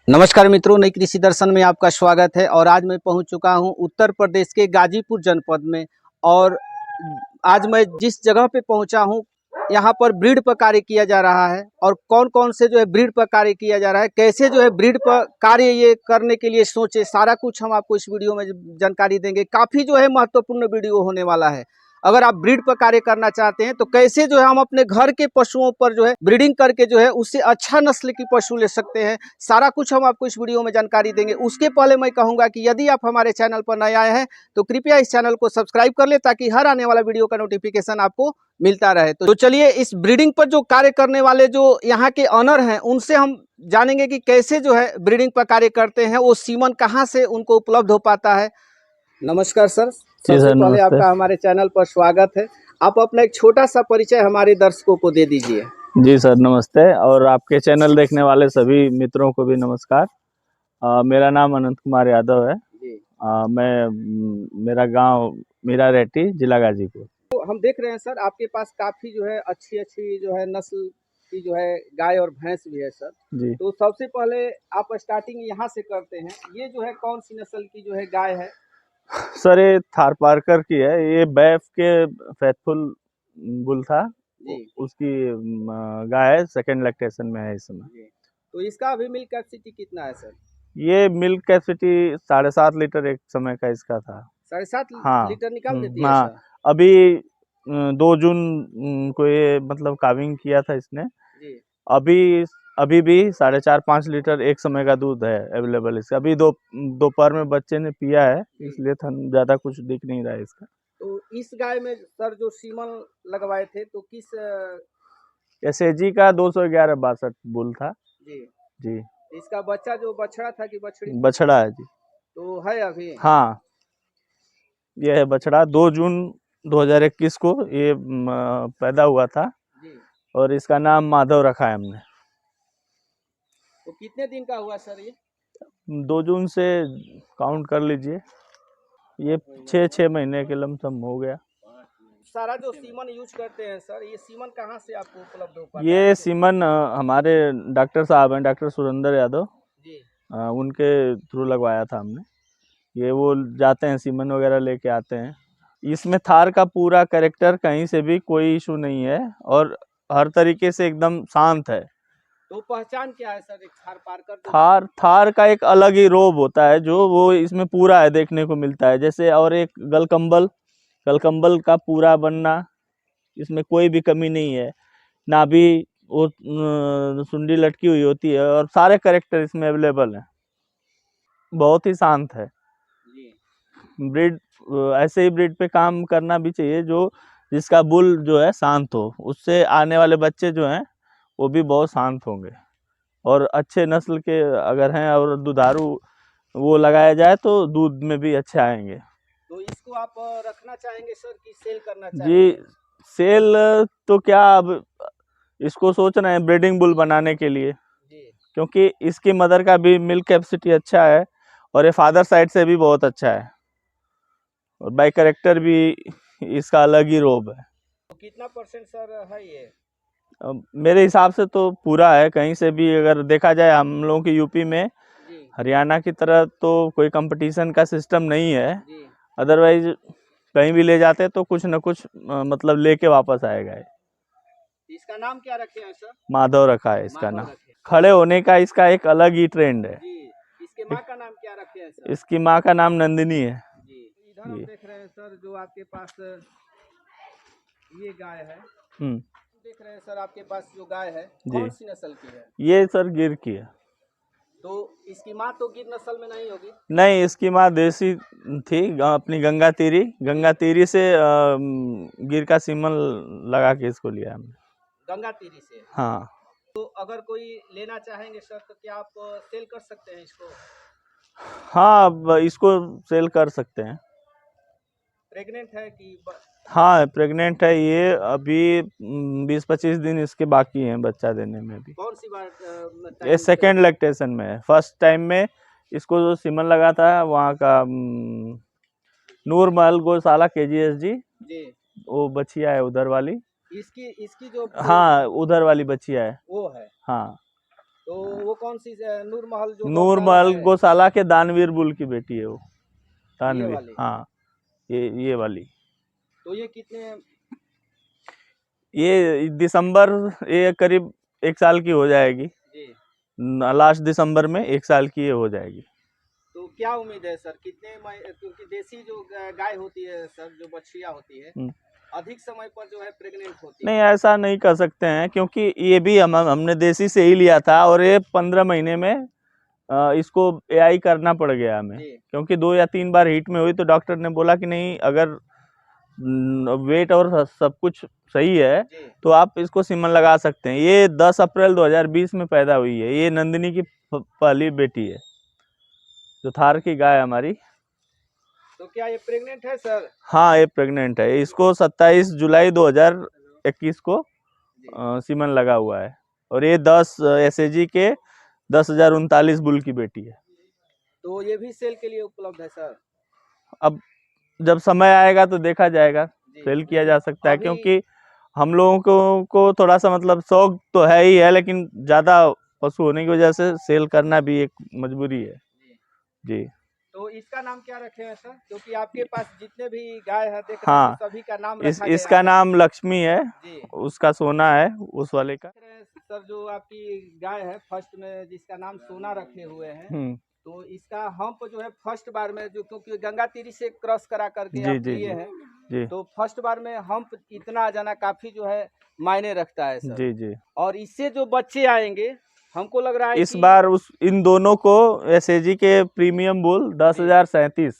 नमस्कार मित्रों, नई कृषि दर्शन में आपका स्वागत है। और आज मैं पहुंच चुका हूं उत्तर प्रदेश के गाजीपुर जनपद में। और आज मैं जिस जगह पे पहुंचा हूं, यहां पर ब्रीड पर कार्य किया जा रहा है। और कौन कौन से जो है ब्रीड पर कार्य किया जा रहा है, कैसे जो है ब्रीड पर कार्य ये करने के लिए सोचे, सारा कुछ हम आपको इस वीडियो में जानकारी देंगे। काफ़ी जो है महत्वपूर्ण वीडियो होने वाला है। अगर आप ब्रीड पर कार्य करना चाहते हैं तो कैसे जो है हम अपने घर के पशुओं पर जो है ब्रीडिंग करके जो है उससे अच्छा नस्ल की पशु ले सकते हैं, सारा कुछ हम आपको इस वीडियो में जानकारी देंगे। उसके पहले मैं कहूंगा कि यदि आप हमारे चैनल पर नए आए हैं तो कृपया इस चैनल को सब्सक्राइब कर ले, ताकि हर आने वाला वीडियो का नोटिफिकेशन आपको मिलता रहे। तो चलिए इस ब्रीडिंग पर जो कार्य करने वाले जो यहाँ के ऑनर हैं उनसे हम जानेंगे कि कैसे जो है ब्रीडिंग पर कार्य करते हैं, वो सीमन कहाँ से उनको उपलब्ध हो पाता है। नमस्कार सर, जी सबसे सर, पहले नमस्ते। आपका हमारे चैनल पर स्वागत है। आप अपना एक छोटा सा परिचय हमारे दर्शकों को दे दीजिए। जी सर, नमस्ते। और आपके चैनल देखने वाले सभी मित्रों को भी नमस्कार। मेरा नाम अनंत कुमार यादव है। जी। मेरा गांव मीरा रेड्डी, जिला गाजीपुर। तो हम देख रहे हैं सर, आपके पास काफ़ी जो है अच्छी अच्छी जो है नस्ल की जो है गाय और भैंस भी है सर। जी तो सबसे पहले आप स्टार्टिंग यहाँ से करते हैं। ये जो है कौन सी नस्ल की जो है गाय है? सर, ये थार पारकर की है। ये बैफ के फैथफुल बुल था, जी उसकी गाय है, सेकेंड लैक्टेशन में है इस समय। जी। तो इसका अभी मिल्क कैपेसिटी कितना है सर? ये मिल्क कैपेसिटी 7.5 लीटर एक समय का इसका था। 7.5 हाँ। लीटर निकाल देती है हाँ। सर? अभी 2 जून को ये मतलब काविंग किया था इसने। जी अभी अभी भी 4.5-5 लीटर एक समय का दूध है अवेलेबल इसका। अभी दोपहर में बच्चे ने पिया है, इसलिए ज़्यादा कुछ दिख नहीं रहा है इसका। तो इस गाय में सर जो सीमन लगवाए थे तो किस एसएजी का 211-62 बुल था। जी जी। इसका बच्चा जो बछड़ा था कि बछड़ी थी? बछड़ा है जी। तो है अभी? हाँ, ये है बछड़ा। 2 जून 2021 को ये पैदा हुआ था। जी। और इसका नाम माधव रखा है हमने। तो कितने दिन का हुआ सर ये? 2 जून से काउंट कर लीजिए, ये 6 महीने के लमसम हो गया। सारा जो सीमन यूज करते हैं सर, ये सीमन कहाँ से आपको उपलब्ध हो पाता है? ये सीमन हमारे डॉक्टर साहब हैं, डॉक्टर सुरेंद्र यादव, जी उनके थ्रू लगवाया था हमने। ये वो जाते हैं सीमन वगैरह लेके आते हैं। इसमें थार का पूरा कैरेक्टर, कहीं से भी कोई इशू नहीं है और हर तरीके से एकदम शांत है। तो पहचान क्या है सर एक थार पारकर? थार का एक अलग ही रोब होता है जो वो इसमें पूरा है, देखने को मिलता है। जैसे और एक गलकंबल का पूरा बनना, इसमें कोई भी कमी नहीं है। नाभि वो सुंडी लटकी हुई होती है और सारे कैरेक्टर इसमें अवेलेबल हैं। बहुत ही शांत है जी ब्रीड। ऐसे ही ब्रीड पे काम करना भी चाहिए जो जिसका बुल जो है शांत हो, उससे आने वाले बच्चे जो हैं वो भी बहुत शांत होंगे। और अच्छे नस्ल के अगर हैं और दुधारू वो लगाया जाए तो दूध में भी अच्छे आएंगे। तो इसको आप रखना चाहेंगे सर कि सेल करना जी, चाहेंगे? सेल तो क्या, अब इसको सोच रहे हैं ब्रीडिंग बुल बनाने के लिए, जी क्योंकि इसकी मदर का भी मिल्क कैपेसिटी अच्छा है और ये फादर साइड से भी बहुत अच्छा है और बाई कैरेक्टर भी इसका अलग ही रोब है। तो कितना परसेंट सर है ये? मेरे हिसाब से तो पूरा है। कहीं से भी अगर देखा जाए, हम लोगों की यूपी में जी हरियाणा की तरह तो कोई कंपटीशन का सिस्टम नहीं है। जी। अदरवाइज कहीं भी ले जाते तो कुछ न कुछ मतलब लेके वापस आएगा। इसका नाम क्या रखे हैं सर? माधव रखा है इसका माधव नाम। रखे। खड़े होने का इसका एक अलग ही ट्रेंड है। जी। इसके माँ का नाम क्या रखे हैं सर? इसकी माँ का नाम नंदिनी है। जी। इधर हम देख रहे हैं सर, जो आपके पास ये गाय है, देख रहे हैं सर आपके पास जो गाय है कौन सी नस्ल की है? ये सर गिर की है। तो इसकी माँ तो गिर नस्ल में नहीं होगी? नहीं, इसकी माँ देसी थी, अपनी गंगा तीरी से गिर का सीमन लगा के इसको लिया हमने। गंगा तीरी से? हाँ। तो अगर कोई लेना चाहेंगे सर तो क्या आप सेल कर सकते हैं इसको? हाँ, अब इसको सेल कर सकते हैं। प्रेग्नेंट है कि हाँ, प्रेग्नेंट है ये। अभी 20-25 दिन इसके बाकी हैं बच्चा देने में भी। कौन सी बार ये सेकेंड लैक्टेशन में है। फर्स्ट टाइम में इसको जो सीमन लगा था वहाँ का नूरमहल गौशाला KGSG, जी। वो बछिया है उधर वाली। इसकी इसकी जो हाँ, उधर वाली बछिया है। वो है। हाँ। तो वो कौन सी नूर महल जो नूर गौशाला महल है, गौशाला के दानवीर बुल की बेटी है वो। ये दानवीर, वाली? हाँ, ये वाली। तो ये कितने? ये दिसंबर, ये करीब 1 साल की हो जाएगी। जी। लास्ट दिसंबर में 1 साल की ये हो जाएगी। तो क्या उम्मीद है सर, कितने क्योंकि देसी जो गाय होती है सर, जो बछिया होती है, अधिक समय पर जो है प्रेग्नेंट होती नहीं, है। ऐसा नहीं कर सकते हैं, क्योंकि ये भी हमने देसी से ही लिया था, और ये 15 महीने में इसको एआई करना पड़ गया हमें, जी। क्योंकि 2 या 3 बार हीट में हुई, तो डॉक्टर ने बोला कि नहीं, अगर वेट और सब कुछ सही है जी। तो आप इसको सीमन लगा सकते हैं। ये 10 अप्रैल 2020 में पैदा हुई है। ये नंदिनी की पहली बेटी है, जो थार की गाय हमारी। तो क्या ये प्रेग्नेंट है सर? हाँ, ये प्रेग्नेंट है। इसको 27 जुलाई 2021 को जी। सीमन लगा हुआ है, और ये 10 एसएजी के 10,039 बुल की बेटी है। तो ये भी सेल के लिए उपलब्ध है सर? अब जब समय आएगा तो देखा जाएगा, जी। सेल किया जा सकता है, अभी क्योंकि हम लोगों को थोड़ा सा मतलब शौक तो है ही है, लेकिन ज़्यादा पशु होने की वजह से सेल करना भी एक मजबूरी है। जी। जी। तो इसका नाम क्या रखे हैं सर? क्योंकि आपके पास जितने भी गाय है देख रहे हैं, हाँ, तो सभी का नाम रखा गया इसका है। नाम लक्ष्मी है, जी। उसका सोना है, उस वाले का। देख रहे हैं सर, जो आपकी गाय है फर्स्ट में जिसका नाम सोना रखे हुए हैं, तो इसका हम्प जो है फर्स्ट बार में, जो क्योंकि गंगा तीरी से क्रॉस करा करके जी आप जी लिए जी हैं, जी तो फर्स्ट बार में हम्प इतना आ जाना काफी जो है मायने रखता है सर। जी जी। और इससे जो बच्चे आएंगे, हमको लग रहा है इस कि बार इन दोनों को एसएजी के प्रीमियम बुल 10,037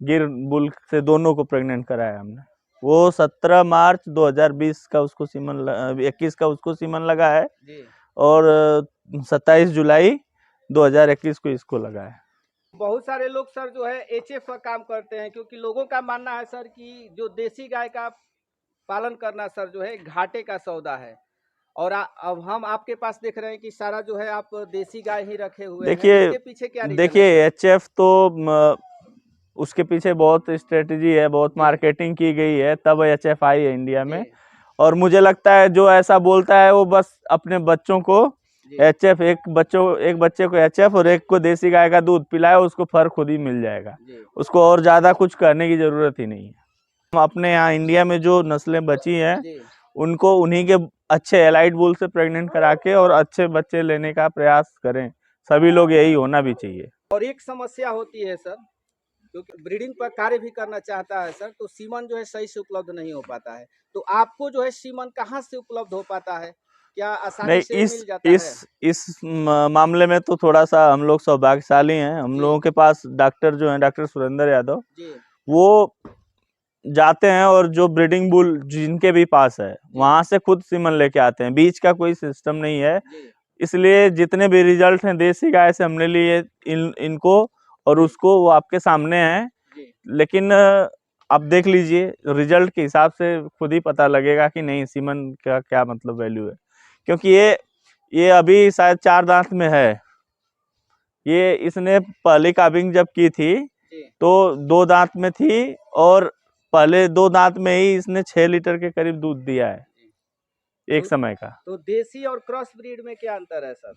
गिर बुल से दोनों को प्रेग्नेंट कराया हमने। वो 17 मार्च 2020 का उसको सीमन 21 का उसको सीमन लगा है, जी। और 27 जुलाई 2021 को इसको लगा है। बहुत सारे लोग सर जो है एचएफ का काम करते हैं, क्योंकि लोगों का मानना है सर कि जो देसी गाय का पालन करना सर जो है घाटे का सौदा है। और अब हम आपके पास देख रहे हैं कि सारा जो है आप देसी गाय ही रखे हुए हैं, देखिए इसके पीछे क्या रीजन है देखिए, सर? एचएफ तो उसके पीछे बहुत स्ट्रेटजी है, बहुत मार्केटिंग की गई है, तब एचएफ आई है इंडिया में। जी। और मुझे लगता है जो ऐसा बोलता है वो बस अपने बच्चों को जी। एचएफ, एक बच्चे को एचएफ और एक को देसी गाय का दूध पिलाए, उसको फर्क खुद ही मिल जाएगा। जी। उसको और ज़्यादा कुछ करने की ज़रूरत ही नहीं है। हम अपने यहाँ इंडिया में जो नस्लें बची हैं, जी। उनको उन्हीं के अच्छे एलाइट बुल से प्रेग्नेंट करा के और अच्छे बच्चे लेने का प्रयास करें। सभी लोग यही होना भी चाहिए। और एक समस्या होती है सर, क्योंकि ब्रीडिंग पर कार्य भी करना चाहता है सर, तो सीमन जो है सही से उपलब्ध नहीं हो पाता है। तो आपको जो है सीमन कहाँ से उपलब्ध हो पाता है? क्या आसानी नहीं, से मिल जाता है? इस मामले में तो थोड़ा सा हम लोग सौभाग्यशाली हैं। हम जी। लोगों के पास डॉक्टर जो हैं, डॉक्टर सुरेंद्र यादव, जी। वो जाते हैं और जो ब्रीडिंग बुल जिनके भी पास है जी। वहां से खुद सीमन लेके आते हैं। बीच का कोई सिस्टम नहीं है। जी। इसलिए जितने भी रिजल्ट हैं देसी गाय से हमने लिए, इनको और जी। उसको, वो आपके सामने हैं। जी। लेकिन आप देख लीजिए, रिजल्ट के हिसाब से खुद ही पता लगेगा कि नहीं सीमन का क्या मतलब वैल्यू है। क्योंकि ये अभी शायद 4 दांत में है। ये इसने पहली काबिंग जब की थी जी। तो 2 दांत में थी, और पहले 2 दांत में ही इसने 6 लीटर के करीब दूध दिया है एक समय का। तो देसी और क्रॉस ब्रीड में क्या अंतर है सर?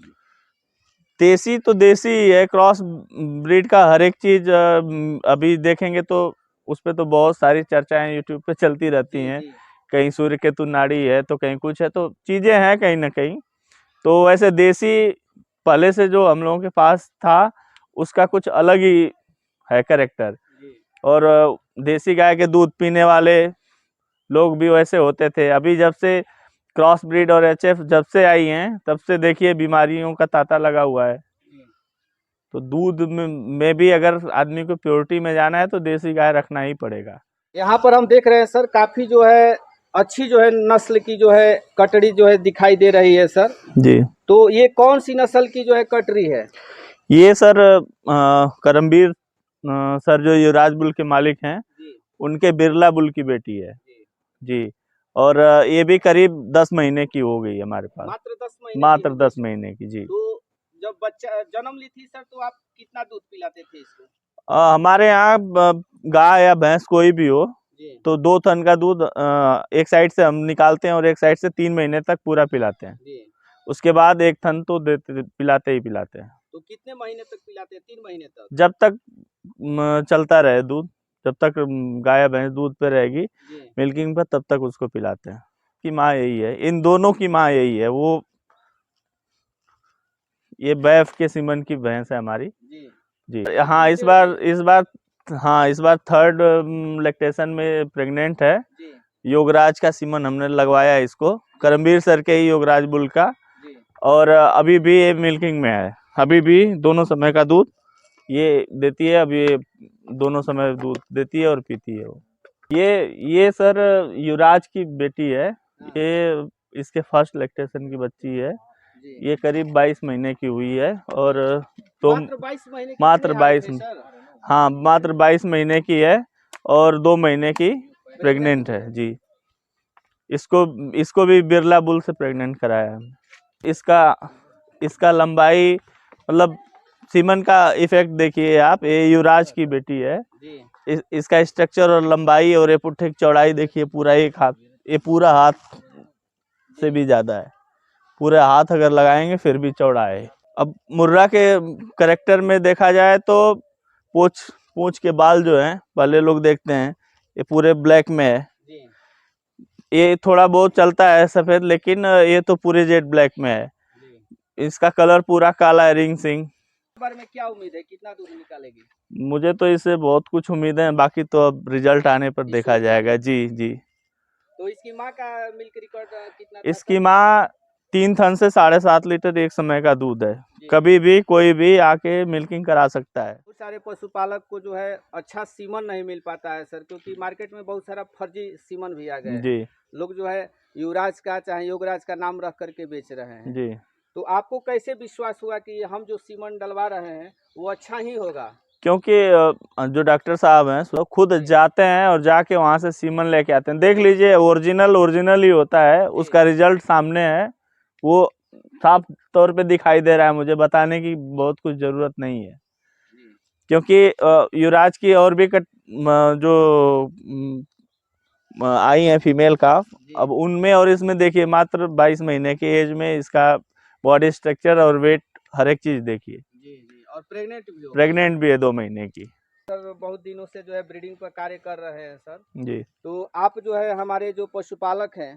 देसी तो देसी ही है, क्रॉस ब्रीड का हर एक चीज अभी देखेंगे तो उस पे तो बहुत सारी चर्चाएं यूट्यूब पे चलती रहती जी। हैं। जी। कहीं सूर्य केतु नाड़ी है, तो कहीं कुछ है, तो चीजें हैं कहीं ना कहीं। तो वैसे देसी पहले से जो हम लोगों के पास था, उसका कुछ अलग ही है कैरेक्टर। जी। और देसी गाय के दूध पीने वाले लोग भी वैसे होते थे। अभी जब से क्रॉस ब्रीड और एचएफ जब से आई हैं, तब से देखिए बीमारियों का तांता लगा हुआ है। तो दूध में भी अगर आदमी को प्योरिटी में जाना है तो देसी गाय रखना ही पड़ेगा। यहाँ पर हम देख रहे हैं सर, काफी जो है अच्छी जो है नस्ल की जो है कटरी जो है दिखाई दे रही है सर। जी। तो ये कौन सी नस्ल की जो है कटरी है? ये सर करमबीर सर जो युवराज बुल के मालिक हैं, जी। उनके बिरला बुल की बेटी है। जी। जी। और ये भी करीब 10 महीने की हो गई हमारे पास। मात्र 10 महीने की मात्र हो गई 10 सर। महीने की। जी। तो जब बच्चा जन्म ली थी सर, तो आप कितना दूध पिलाते थे इसको? हमारे यहाँ गाय या भैंस कोई भी हो, जी। तो 2 थन का दूध एक साइड से हम निकालते हैं और एक साइड से 3 महीने तक पूरा पिलाते हैं। जी। उसके बाद एक थन तो देते पिलाते ही पिलाते हैं। तो कितने महीने तक पिलाते हैं? 3 महीने तक? जब तक चलता रहे दूध, जब तक गाय भैंस दूध पे रहेगी जी। मिल्किंग पर, तब तक उसको पिलाते हैं। की माँ यही है, इन दोनों की माँ यही है। वो ये बैफ के सीमन की भैंस है हमारी जी। जी। हाँ इस बार थर्ड लैक्टेशन में प्रेग्नेंट है। जी। योगराज का सीमन हमने लगवाया इसको, करमवीर सर के ही योगराज बुल का। जी। और अभी भी ये मिल्किंग में है, अभी भी दोनों समय का दूध ये देती है। अभी ये दोनों समय दूध देती है और पीती है वो। ये सर युवराज की बेटी है। ये इसके फर्स्ट लैक्टेशन की बच्ची है। जी। ये करीब 22 महीने की हुई है। और तो मात्र 22 महीने की मात्र इतनी हाइट 22 है सर? हाँ मात्र 22 महीने की है और 2 महीने की प्रेग्नेंट है जी। इसको भी बिरला बुल से प्रेग्नेंट कराया है। इसका लंबाई मतलब सीमन का इफेक्ट देखिए आप, ये युवराज की बेटी है जी। इसका स्ट्रक्चर और लंबाई और ये पुट्ठे की चौड़ाई देखिए, पूरा एक हाथ, ये पूरा हाथ से भी ज्यादा है। पूरे हाथ अगर लगाएंगे फिर भी चौड़ा है। अब मुर्रा के करेक्टर में देखा जाए तो पूंछ के बाल जो हैं पहले लोग देखते हैं ये पूरे ब्लैक में है। जी। ये थोड़ा बहुत चलता है सफेद, लेकिन ये तो पूरे जेट ब्लैक में है। जी। इसका कलर पूरा काला है, रिंग सिंग। बार में क्या उम्मीद है, कितना दूध निकालेगी? मुझे तो इससे बहुत कुछ उम्मीद है, बाकी तो अब रिजल्ट आने पर देखा जाएगा जी जी। तो इसकी माँ का मिल्क रिकॉर्ड कितना था? इसकी माँ 3 थन से 7.5 लीटर एक समय का दूध है। जी। कभी भी कोई भी आके मिल्किंग करा सकता है। बहुत सारे पशुपालक को जो है अच्छा सीमन नहीं मिल पाता है सर, क्योंकि मार्केट में बहुत सारा फर्जी सीमन भी आ गए हैं। जी लोग जो है युवराज का चाहे योगराज का नाम रख करके बेच रहे हैं। जी। तो आपको कैसे विश्वास हुआ कि हम जो सीमन डलवा रहे हैं वो अच्छा ही होगा? क्योंकि जो डॉक्टर साहब हैं वो खुद जाते हैं और जाके वहाँ से सीमन लेके आते हैं। देख लीजिए ओरिजिनल ही होता है, उसका रिजल्ट सामने है। वो साफ तौर पे दिखाई दे रहा है, मुझे बताने की बहुत कुछ जरूरत नहीं है। क्योंकि युवराज की और भी जो आई है फीमेल का, अब उनमें और इसमें देखिए मात्र 22 महीने की एज में इसका बॉडी स्ट्रक्चर और वेट हर एक चीज देखिए। जी जी। और प्रेग्नेंट भी है 2 महीने की। सर बहुत दिनों से जो है ब्रीडिंग पर कार्य कर रहे हैं सर जी। तो आप जो है हमारे जो पशुपालक हैं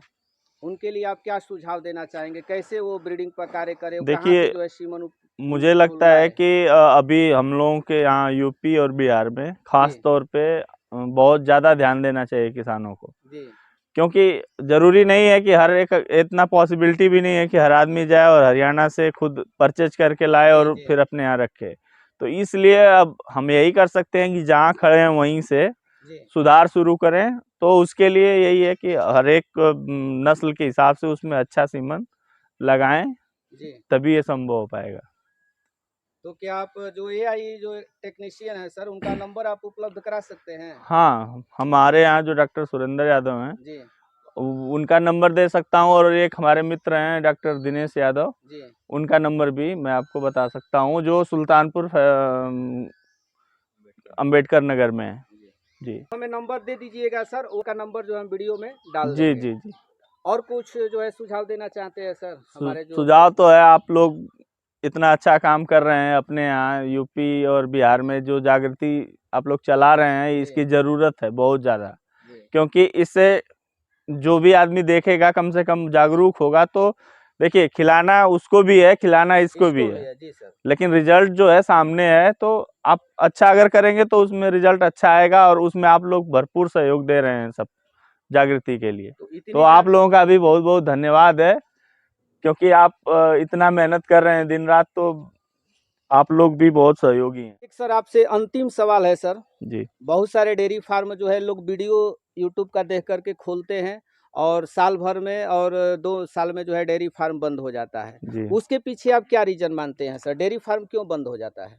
उनके लिए आप क्या सुझाव देना चाहेंगे, कैसे वो ब्रीडिंग पर कार्य करें? देखिए जो है सीमन मुझे लगता है कि अभी हम लोगों के यहाँ यूपी और बिहार में खास तौर पे बहुत ज़्यादा ध्यान देना चाहिए किसानों को। जी। क्योंकि ज़रूरी नहीं है कि हर एक, इतना पॉसिबिलिटी भी नहीं है कि हर आदमी जाए और हरियाणा से खुद परचेज करके लाए और फिर अपने यहाँ रखे। तो इसलिए अब हम यही कर सकते हैं कि जहाँ खड़े हैं वहीं से सुधार शुरू करें। तो उसके लिए यही है कि हर एक नस्ल के हिसाब से उसमें अच्छा सीमन लगाएं, तभी ये संभव हो पाएगा। तो क्या आप जो एआई जो टेक्नीशियन है सर उनका नंबर आप उपलब्ध करा सकते हैं? हाँ हमारे यहाँ जो डॉक्टर सुरेंद्र यादव हैं जी। उनका नंबर दे सकता हूँ, और एक हमारे मित्र हैं डॉक्टर दिनेश यादव जी। उनका नंबर भी मैं आपको बता सकता हूँ, जो सुल्तानपुर अंबेडकर नगर में है जी। हमें नंबर दे दीजिएगा सर, उनका नंबर जो हम वीडियो में डाल जी देंगे। जी जी। और कुछ जो है सुझाव देना चाहते हैं सर हमारे जो सुझाव तो है, आप लोग इतना अच्छा काम कर रहे हैं अपने यहाँ यूपी और बिहार में, जो जागृति आप लोग चला रहे हैं इसकी ज़रूरत है बहुत ज़्यादा। क्योंकि इससे जो भी आदमी देखेगा कम से कम जागरूक होगा। तो देखिए खिलाना उसको भी है, खिलाना इसको भी है। जी सर। लेकिन लेकिन रिजल्ट जो है सामने है, तो आप अच्छा अगर करेंगे तो उसमें रिजल्ट अच्छा आएगा, और उसमें आप लोग भरपूर सहयोग दे रहे हैं सब जागृति के लिए। तो आप लोगों का भी बहुत बहुत धन्यवाद है, क्योंकि आप इतना मेहनत कर रहे हैं दिन रात, तो आप लोग भी बहुत सहयोगी हैं। एक सर आपसे अंतिम सवाल है सर जी। बहुत सारे डेयरी फार्म जो है लोग वीडियो यूट्यूब का देख करके खोलते हैं और साल भर में और 2 साल में जो है डेयरी फार्म बंद हो जाता है जी। उसके पीछे आप क्या रीजन मानते हैं सर, डेयरी फार्म क्यों बंद हो जाता है?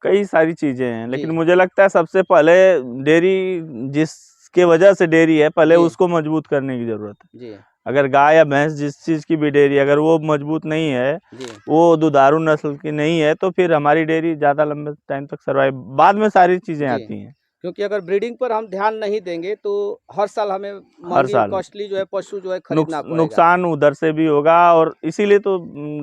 कई सारी चीजें हैं, लेकिन मुझे लगता है सबसे पहले डेयरी, जिसके वजह से डेयरी है, पहले उसको मजबूत करने की जरूरत है जी। अगर गाय या भैंस जिस चीज की भी डेयरी अगर वो मजबूत नहीं है, वो दुधारू नस्ल की नहीं है, तो फिर हमारी डेयरी ज्यादा लंबे टाइम तक सर्वाइव, बाद में सारी चीजें आती हैं। क्योंकि अगर ब्रीडिंग पर हम ध्यान नहीं देंगे तो हर साल हमें हर महंगी साल कॉस्टली जो है पशु जो है खरीदना पड़ेगा। नुकसान उधर से भी होगा, और इसीलिए तो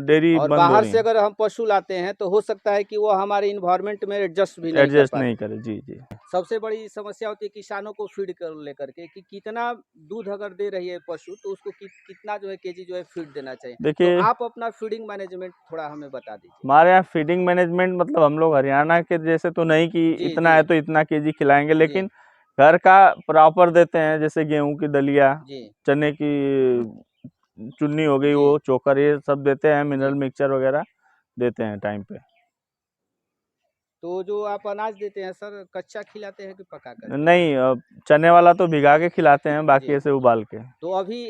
डेयरी और बंद हो बाहर रही से है, अगर हम पशु लाते हैं तो हो सकता है कि वो हमारे इन्वायरमेंट में एडजस्ट भी नहीं कर एडजस्ट पाते। नहीं करे। जी जी। सबसे बड़ी समस्या होती है किसानों को फीड कर लेकर के कि कितना दूध अगर दे रही है पशु तो उसको कितना जो है केजी जो है फीड देना चाहिए। तो देखिए आप अपना फीडिंग मैनेजमेंट थोड़ा हमें बता दीजिए। हमारे यहाँ फीडिंग मैनेजमेंट मतलब हम लोग हरियाणा के जैसे तो नहीं कि जी इतना जी है तो इतना केजी खिलाएंगे, जी लेकिन घर का प्रॉपर देते हैं, जैसे गेहूं की दलिया, जी चने की चुन्नी हो गई, जी वो चोकर, ये सब देते हैं, मिनरल जी। मिक्सचर वगैरह देते हैं टाइम पे। तो जो आप अनाज देते हैं सर कच्चा खिलाते हैं कि पका करके? नहीं, चने वाला तो भिगा के खिलाते हैं, बाकी जी। ऐसे उबाल के। तो अभी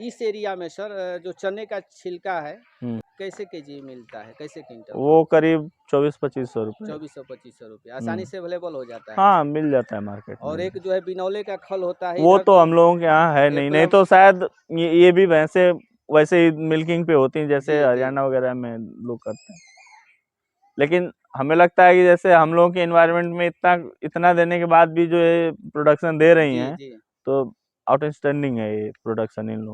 इस एरिया में सर जो चने का छिलका है हम्म, कैसे केजी मिलता है, कैसे क्विंटल? वो करीब 2400-2500 रुपये। 2400-2500 रुपये आसानी से अवेलेबल हो जाता है। हाँ, मिल जाता है मार्केट और में। एक जो है बिनौले का खल होता है वो इधर तो तो हम लोगों के यहाँ है नहीं, नहीं प्लम। तो शायद ये भी भैंसे वैसे ही मिल्किंग पे होती हैं, जैसे जी जी हरियाणा वगैरह में लोग करते हैं। लेकिन हमें लगता है कि जैसे हम लोगों के एनवायरनमेंट में इतना इतना देने के बाद भी जो है प्रोडक्शन दे रही जी हैं, जी। तो आउटस्टैंडिंग है ये प्रोडक्शन इन लोगों